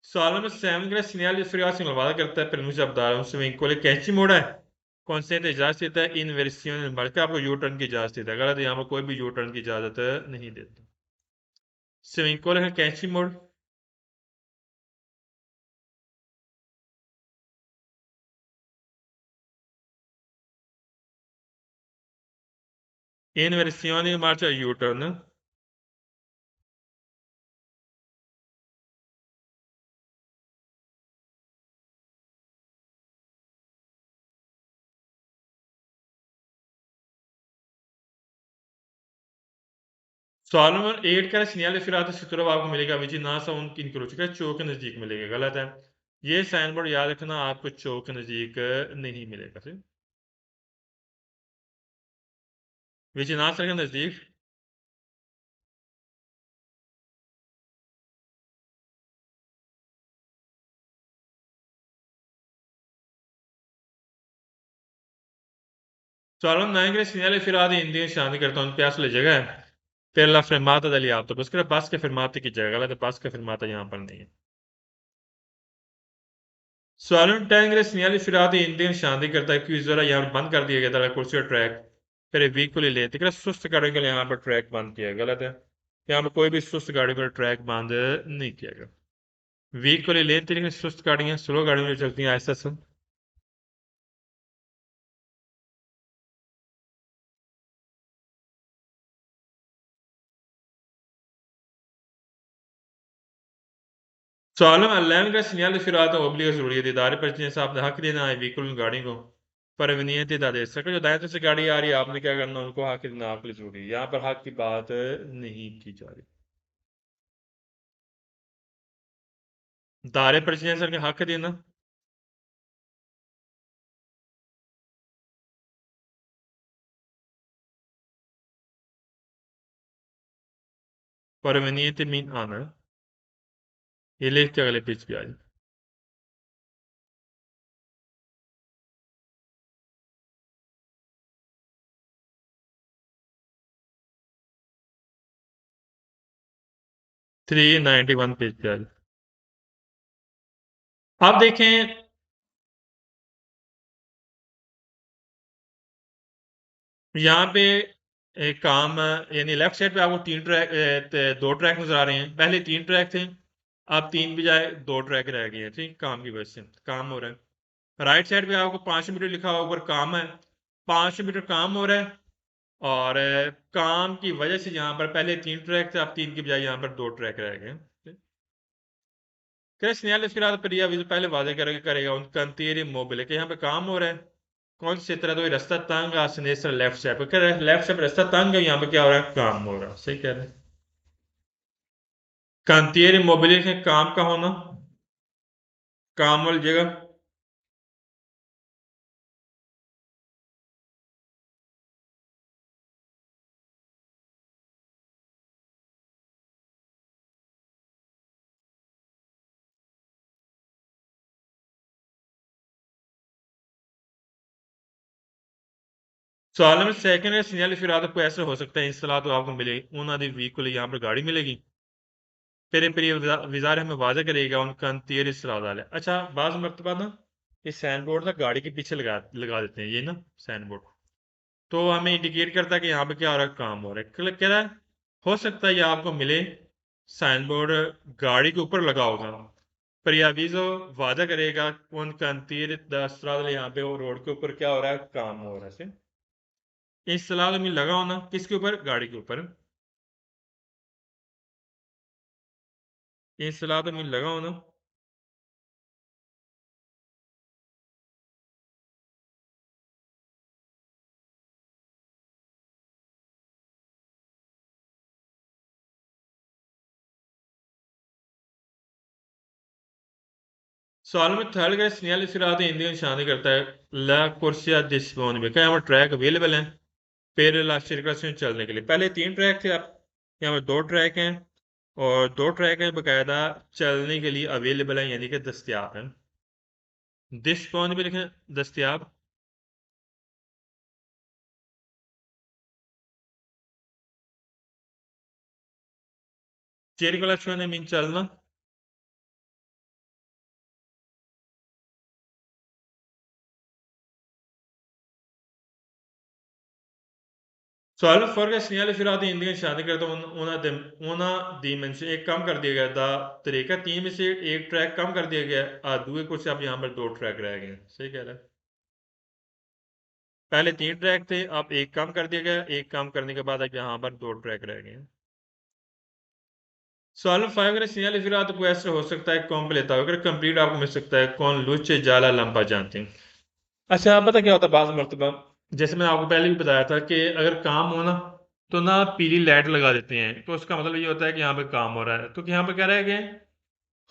Sağlam segnali friazione malvada करता है permesso abdare un semicolore कैंची मोड़ा है consente इजाजत देता है इन्वर्सियन बल्कि आपको यू टर्न की इजाजत देता है गलत यहाँ पर कोई भी यू टर्न की इजाजत नहीं देता सेमिकोलन है कैंची मोड़ इन्वर्सियन marcia यू टर्न सॉलोमन 8 का segnale फिरात सितुरव आपको मिलेगा विच ना सा उनकी इंक्रोच का चौक के नजदीक मिलेगा गलत है ये साइन बोर्ड याद रखना आपको चौक के नजदीक नहीं मिलेगा फिर विच ना के नजदीक Sağlam negre segnale firate indian शादी करता हूँ प्यास ले जगह है per la fermata degli autobus che bus che fermate की जगह गलत है bus che fermata यहाँ पर नहीं है Sağlam negre segnale firate indian शादी करता है क्यों जरा यहाँ बंद कर दिया गया था कुर्सी और ट्रैक फिर व्हीकल लेते कि सुस्त गाड़ी के लिए यहाँ पर ट्रैक बंद किया गलत है यहाँ पर कोई भी सुस्त गाड़ी पर ट्रैक बंद नहीं किया गया व्हीकल लेते लेकिन सुस्त गाड़ियाँ स्लो गाड़ियाँ जो चलती हैं ऐसा सब Sağlam allem का segnale firata obbligo जरूरी है दारे पर जैसे आपने हक देना है व्हीकल गाड़ी को पर अवनियत दे सके जो दाएं तरफ से गाड़ी आ रही है आपने क्या करना उनको हक देना आपके लिए जरूरी है यहाँ पर हक की बात नहीं की जा रही दारे पर सर के हक देना पर अवनियत मीन आना ये लिख के अगले पेज पे आ जाए 391 पेज पे आ जाए आप देखें यहाँ पे एक काम यानी लेफ्ट साइड पे आपको 2 ट्रैक नजर आ रहे हैं पहले 3 ट्रैक थे अब 3 बजाय 2 ट्रैक रह गए हैं ठीक काम की वजह से काम हो रहा है राइट साइड पे आपको 500 मीटर लिखा हुआ ऊपर काम है 500 मीटर काम हो रहा है और काम की वजह से यहाँ पर पहले 3 ट्रैक थे अब 3 की बजाय यहाँ पर 2 ट्रैक रह गए segnale filato per via पहले वादे करेगा उनका अंतिम मोबिल है कि यहाँ पे काम हो रहा है कौन सी तरह तो ये रास्ता तंग है सिनेस्टर लेफ्ट साइड पे लेफ्ट साइड रास्ता तंग है यहाँ पे क्या हो रहा है काम हो रहा है सही कह रहे हैं कांतियर मोबिलिटी के काम का होना काम वाली जगह सवाल नंबर सेकंड है segnale ispirato può essere हो सकता है इंस्टॉला तो आपको मिले una di veicoli यहाँ पर गाड़ी मिलेगी फिर विजार हमें वादा करेगा उन cantieri stradale अच्छा बाज मरतबा ना ये साइन बोर्ड ना गाड़ी के पीछे लगा देते हैं ये ना साइन बोर्ड तो हमें इंडिकेट करता है कि यहाँ पे क्या हो रहा है काम हो रहा है कह रहा है हो सकता है ये आपको मिले साइन बोर्ड गाड़ी के ऊपर लगा होगा प्रियावीजो वादा करेगा उन cantieri da stradale यहाँ पे रोड के ऊपर क्या हो रहा है काम हो रहा है इस सलाह में लगा होना किसके ऊपर गाड़ी के ऊपर इस सलाह में लगा होना सवाल में थर्ड का segnale ispirato हिंदी में निशानी करता है la corsia disponibile क्या यहाँ पर ट्रैक अवेलेबल है फिर ला सर्कुलेशन चलने के लिए पहले 3 ट्रैक थे आप यहाँ पर 2 ट्रैक हैं और 2 ट्रैक हैं बकायदा चलने के लिए अवेलेबल है यानी कि दस्तियाब है डिस्पोनिबल लिखें दस्तियाब सर्कुलेशन मीन चलना सॉल्व फॉर का segnale ispirato हिंदी में निशानी करता हूँ una dimension एक कम कर दिया गया था तरीका 3 में से एक ट्रैक कम कर दिया गया दुए को से अब यहाँ पर 2 ट्रैक रह गए सही कह रहा है पहले 3 ट्रैक थे अब एक कम कर दिया गया एक कम करने के बाद अब यहाँ पर 2 ट्रैक रह गए सॉल्व 5 का segnale ispirato può essere हो सकता है completo अगर कंप्लीट आपको मिल सकता है कौन luce जाला लंबा जानते हैं अच्छा आप पता क्या होता है बाज़ मरतबा जैसे मैंने आपको पहले भी बताया था कि अगर काम हो ना तो ना पीली लाइट लगा देते हैं तो उसका मतलब ये होता है कि यहाँ पे काम हो रहा है तो यहाँ पे क्या रह गए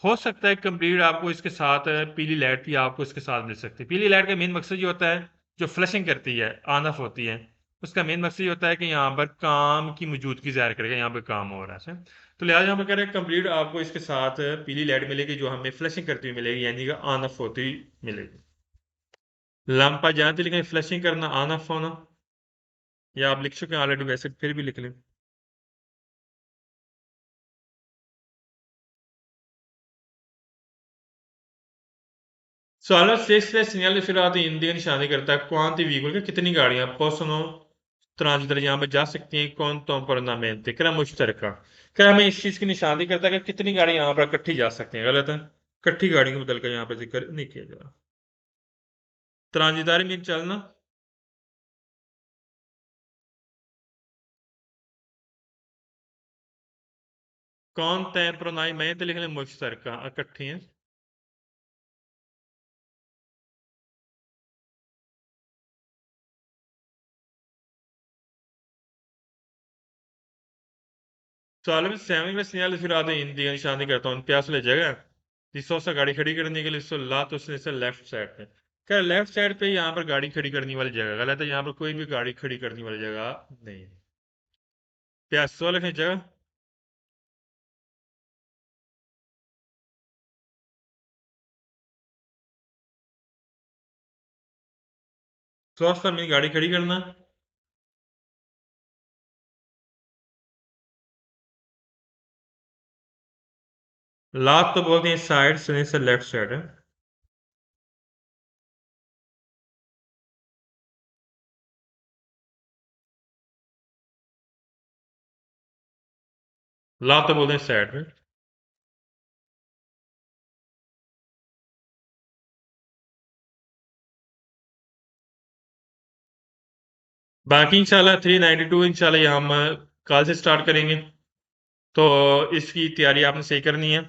हो सकता है कंप्लीट आपको इसके साथ पीली लाइट भी आपको इसके साथ मिल सकती है पीली लाइट का मेन मकसद ये होता है जो फ्लशिंग करती है ऑन ऑफ होती है उसका मेन मकसद ये होता है कि यहाँ पर काम की मौजूदगी ज़ाहिर करेगा यहाँ पे काम हो रहा है तो लिहाजा यहाँ पर कह रहे हैं कंप्लीट आपको इसके साथ पीली लाइट मिलेगी जो हमें फ्लशिंग करती हुई मिलेगी यानी कि ऑन ऑफ होती हुई मिलेगी लंपा जानते लेकिन फ्लशिंग करना ऑन ऑफ होना या आप लिख चुके हैं ऑलरेडी वैसे फिर भी लिख लें सवाल 6 पे segnale ispirato हिंदी की निशानी करता है quanti veicoli के कितनी गाड़ियां possono transitare यहाँ पे जा सकती हैं contemporaneamente क्या मुश्तरका क्या हमें इस चीज की निशानी करता है कि कितनी गाड़ियां यहाँ पर इकट्ठी जा सकती हैं गलत है इकट्ठी गाड़ियों को बदल कर यहाँ पे जिक्र नहीं किया जा रहा ट्रांजिटारी में चलना contemporaneamente लिख लें मुश्तरका इकट्ठी हैं सवाल में 7 का segnale ispirato हिंदी की निशानी करता हूँ प्यास ले जाएगा रिसोर्स गाड़ी खड़ी करने के लिए इसको ला तो उसने लेफ्ट साइड पे क्या लेफ्ट साइड पे यहाँ पर गाड़ी खड़ी करने वाली जगह गलत है यहाँ पर कोई भी गाड़ी खड़ी करने वाली जगह नहीं है प्यास सो लिखने जगह सोचता मेरी गाड़ी खड़ी करना लात तो बोलते हैं साइड से लेफ्ट साइड है लात तो बोलते हैं साइड में बाकी इंशाल्लाह 392 इंशाल्लाह ये हम कल से स्टार्ट करेंगे तो इसकी तैयारी आपने सही करनी है